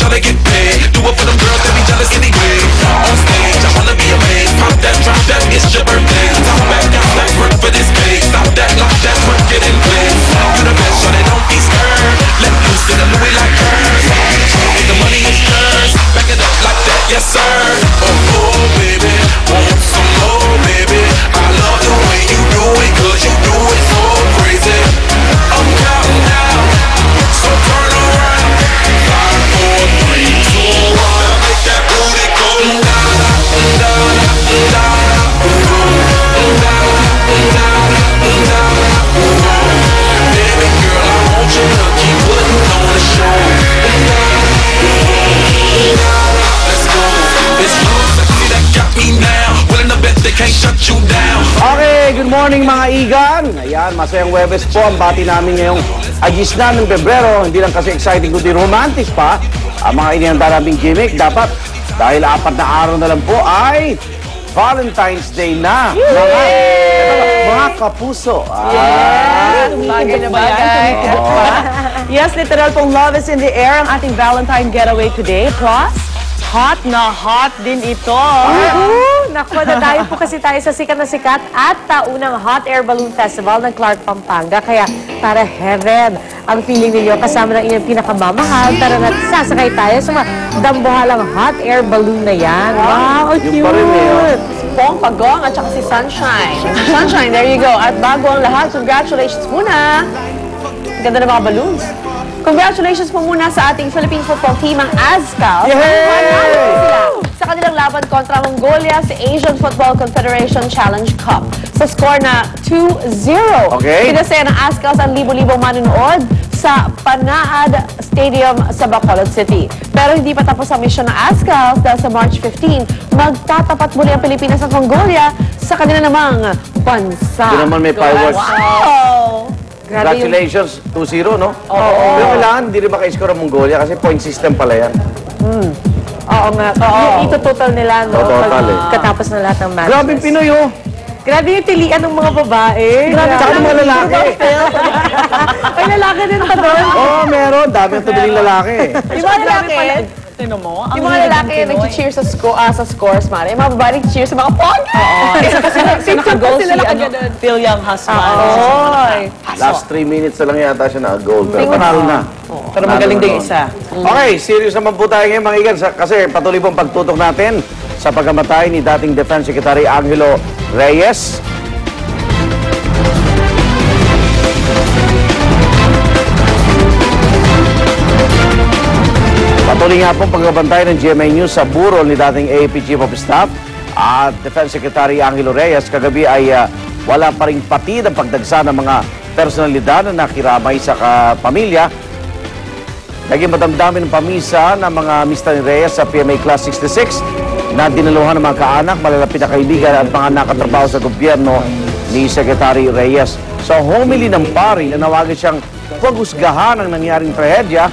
tryna get paid. Do it for them girls that be jealous anyway. On stage, I wanna be amazed. Pop that, drop that, it's your birthday. Top back, got that work for this cake. Stop that, lock that, work it in place. You the best, shawty, don't be scared. Let loose in the Louis like hers. If the money is yours, back it up like that, yes sir. Oh baby, want some more, baby. I love the way you do it, 'cause you do it so crazy. I'm counting down, so turn around. 5, 4, 3, 2, 1. Make that booty go down, down, down, baby girl, I want you to keep putting on the show. Let's go. It's love sexy that got me now. Willing to bet they can't shut you down. Okay, good morning mga igan. Ayan, masayang Webes po ang bati namin ngayong Agis na ng Pebrero. Hindi lang kasi exciting kundi romantic pa. Ang mga inihanda naming gimmick dapat dahil 4 na araw na lang po ay Valentine's Day na. Mga kapuso. Bagay na bagay. Yes, literal pong love is in the air ang ating Valentine getaway today. Plus, hot na hot din ito. Naku, nadayo po kasi tayo sa sikat na sikat at taunang Hot Air Balloon Festival ng Clark, Pampanga. Kaya para heaven ang feeling ninyo kasama ng inyong pinakamamahal. Tara na't sasakay tayo sa mga dambuhalang hot air balloon na yan. Wow, cute! Pong Pagong at saka si Sunshine. Sunshine, there you go. At bago ang lahat, congratulations muna. Ganda ng mga balloons. Congratulations po muna sa ating Philippine football team, ang Azcal. Sa kanilang laban kontra Mongolia sa Asian Football Confederation Challenge Cup. Sa score na 2-0. Okay. Pinasaya ng Azcals ang libo-libong manonood sa Panaad Stadium sa Bacolod City. Pero hindi pa tapos ang misyon ng Azcals dahil sa March 15, magtatapat muli ang Pilipinas at Mongolia sa kanila namang bansa. Doon naman may fireworks. Wow! Congratulations, 2-0, no? Oo. Pero kailangan, hindi rin maka-score ang Mongolia kasi point system pala yan. Oo nga. Ito total nila, no? Total, Katapos na lahat ng matches. Grabe yung Pinoy, oh. Grabe yung tilian ng mga babae. Grabe tsaka ng mga lalaki. Ay, lalaki din pa doon. Oo, meron. Dami ang tumiling lalaki. Yung mga lalaki, yung mga lalaki nag-cheer sa scores, Mara. Yung mga babae nag-cheer sa mga pogi. Isa kasi naka-goal si Phil Young Husman. Last 3 minutes na lang yata siya na-goal. Pero panalo na. Pero magaling din isa. Okay, serious naman po tayo ngayon mga igan kasi patuloy pong pagtutok natin sa pagkamatay ni dating Defense Secretary Angelo Reyes. Patuloy nga pong pagbabantay ng GMA News sa burol ni dating AAP Chief of Staff at Defense Secretary Angelo Reyes. Kagabi ay wala pa ring patid ang pagdagsa ng mga personalidad na nakiramay sa pamilya. Naging madamdamin ng pamisa ng mga mista ni Reyes sa PMA Class 66 na dinaluhan ng mga kaanak, malalapit na kaibigan at mga nakatrabaho sa gobyerno ni Secretary Reyes. Sa homily ng pari, nanawagan siyang huwag husgahan ang nangyaring trahedya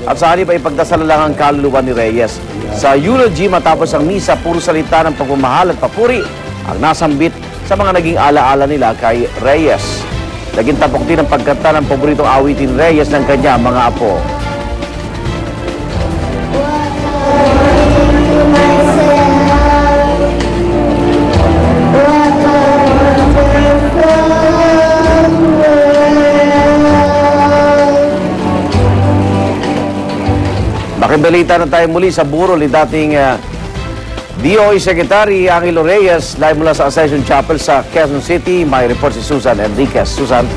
at sa halip ay pagdasal lang ang kaluluwa ni Reyes. Sa eulogy matapos ang misa, puro salita ng pagmamahal at papuri ang nasambit sa mga naging alaala nila kay Reyes. Naging tapok din ang pagkanta ng paboritong awitin Reyes ng kanya mga apo. Makibalita na tayo muli sa burol ni dating DOE Secretary Angelo Reyes live mula sa Ascension Chapel sa Quezon City. May report si Susan Enriquez. Susan.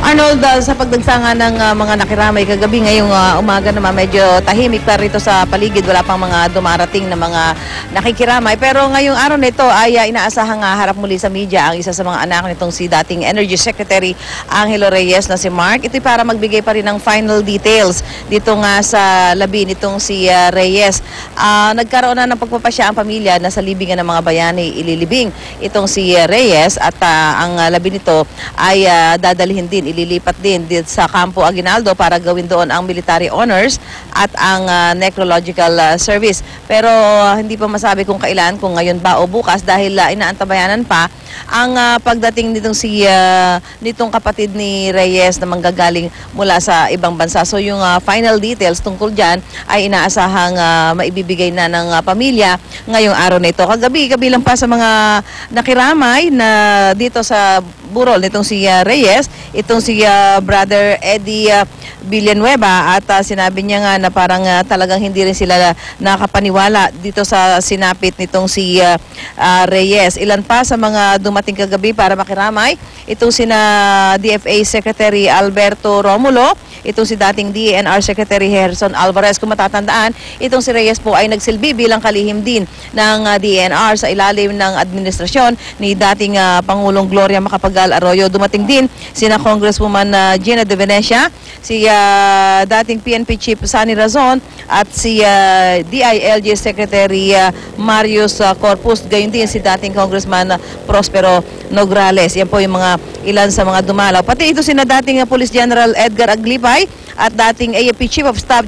Arnold, sa pagdagsanga ng mga nakiramay kagabi ngayong umaga naman medyo tahimik pa rito sa paligid. Wala pang mga dumarating na mga nakikiramay. Pero ngayong araw nito ay inaasahang harap muli sa media ang isa sa mga anak nitong si dating Energy Secretary Angelo Reyes na si Mark. Ito'y para magbigay pa rin ng final details dito nga sa labi nitong si Reyes. Nagkaroon na ng pagpapasya ang pamilya na sa libingan ng mga bayani ililibing itong si Reyes at ang labi nito ay dadalhin din ililipat din dito sa Campo Aguinaldo para gawin doon ang military honors at ang necrological service. Pero hindi pa masabi kung kailan, kung ngayon ba o bukas dahil inaantabayanan pa ang pagdating nitong kapatid ni Reyes na manggagaling mula sa ibang bansa. So yung final details tungkol dyan ay inaasahang maibibigay na ng pamilya ngayong araw na ito. Kagabi, kabilang pa sa mga nakiramay na dito sa burol nitong si Reyes, itong si Brother Eddie Villanueva, at sinabi niya nga na parang talagang hindi rin sila nakapaniwala dito sa sinapit nitong si Reyes. Ilan pa sa mga dumating kagabi para makiramay, itong sina DFA Secretary Alberto Romulo, itong si dating DENR Secretary Gerson Alvarez. Kung matatandaan, itong si Reyes po ay nagsilbi bilang kalihim din ng DENR sa ilalim ng administrasyon ni dating Pangulong Gloria Macapagal Arroyo. Dumating din sina Congresswoman Gina De Venecia, si dating PNP Chief Sani Razon at si DILG Secretary Marius Corpus, gayon din si dating Congressman Prospero Nograles. Yan po yung mga ilan sa mga dumalaw. Pati ito sina dating Police General Edgar Aglipay at dating AFP Chief of Staff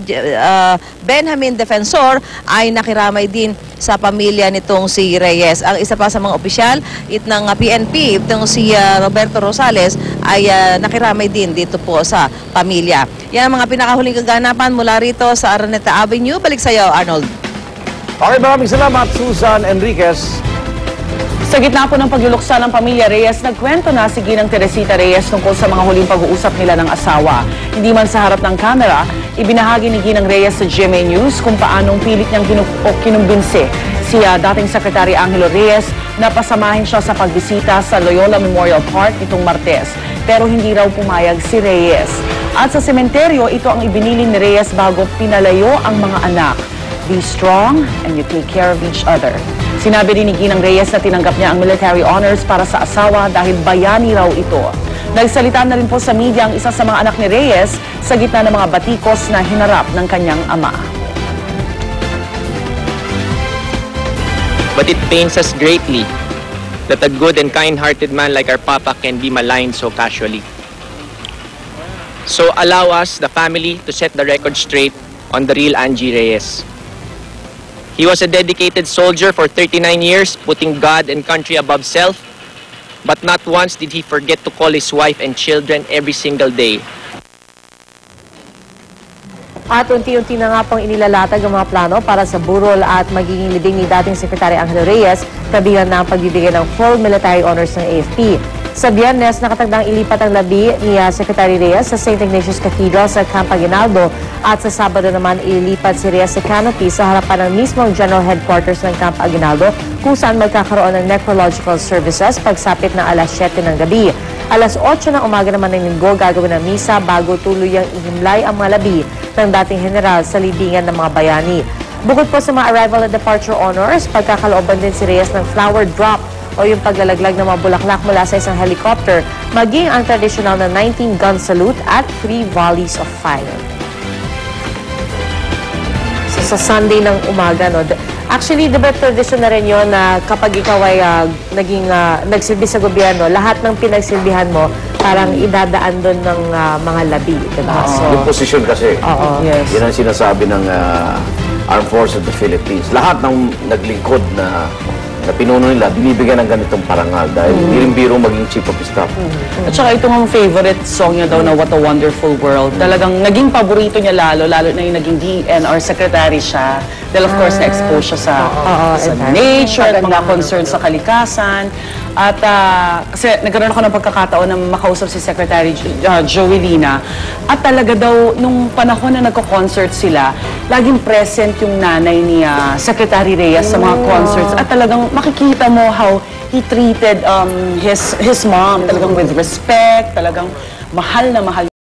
Benjamin Defensor ay nakiramay din sa pamilya nitong si Reyes. Ang isa pa sa mga opisyal ng PNP, itong si Roberto Rosales, ay nakiramay din dito po sa pamilya. Yan ang mga pinakahuling kaganapan mula rito sa Araneta Avenue. Balik sa iyo, Arnold. Okay, maraming salamat, Susan Enriquez. Sa gitna po ng pagluluksa ng pamilya Reyes, nagkwento na si Ginang Teresita Reyes tungkol sa mga huling pag-uusap nila ng asawa. Hindi man sa harap ng kamera, ibinahagi ni Ginang Reyes sa GMA News kung paanong pilit niyang kinumbinsi si dating Secretary Angelo Reyes na pasamahin siya sa pagbisita sa Loyola Memorial Park itong Martes. Pero hindi raw pumayag si Reyes. At sa sementeryo, ito ang ibiniling ni Reyes bago pinalayo ang mga anak. Be strong and you take care of each other. Sinabi rin ni Ginang Reyes na tinanggap niya ang military honors para sa asawa dahil bayani raw ito. Nagsalita na rin po sa media ang isa sa mga anak ni Reyes sa gitna ng mga batikos na hinarap ng kanyang ama. But it pains us greatly that a good and kind-hearted man like our Papa can be maligned so casually. So allow us, the family, to set the record straight on the real Angie Reyes. He was a dedicated soldier for 39 years, putting God and country above self. But not once did he forget to call his wife and children every single day. At unti-unti na nga pong inilalatag ang mga plano para sa burol at magiging libing ni dating Secretary Angelo Reyes, kabilang na ang pagbibigay ng full military honors ng AFP. Sa Biyernes, nakatagdang ilipat ang labi ni Secretary Reyes sa St. Ignatius Cathedral sa Camp Aguinaldo at sa Sabado naman ililipat si Reyes sa canopy sa harapan ng mismong General Headquarters ng Camp Aguinaldo kung saan magkakaroon ng necrological services pagsapit ng alas 7 ng gabi. Alas 8 ng umaga naman ng linggo gagawin ang misa bago tuluyang ihimlay ang mga labi ng dating general sa libingan ng mga bayani. Bukod po sa mga arrival and departure honors, pagkakalooban din si Reyes ng flower drop o yung paglalaglag ng mga bulaklak mula sa isang helicopter, maging ang tradisyonal na 19-gun salute at 3 volleys of fire. So, sa Sunday ng umaga, no? Actually, diba tradisyon na rin yun na kapag ikaw ay nagsilbi sa gobyerno, lahat ng pinagsilbihan mo, parang idadaan doon ng mga labi. Diba? Yung posisyon kasi, Yes. yun ang sinasabi ng Armed Forces of the Philippines. Lahat ng naglingkod na pinuno nila, binibigyan ng ganitong parangal dahil hindi rin biro maging Chief of Staff. At saka ito ang favorite song niya daw na What a Wonderful World. Talagang naging paborito niya lalo na yung naging DNR secretary siya. Dahil of course na-expose siya sa nature at mga concerns sa kalikasan. At kasi nagkaroon ako ng pagkakataon na makausap si Secretary Joelina. At talaga daw, nung panahon na nagko-concert sila, laging present yung nanay ni Secretary Reyes sa mga concerts. At talagang makikita mo how he treated his mom. Talagang with respect, talagang mahal na mahal.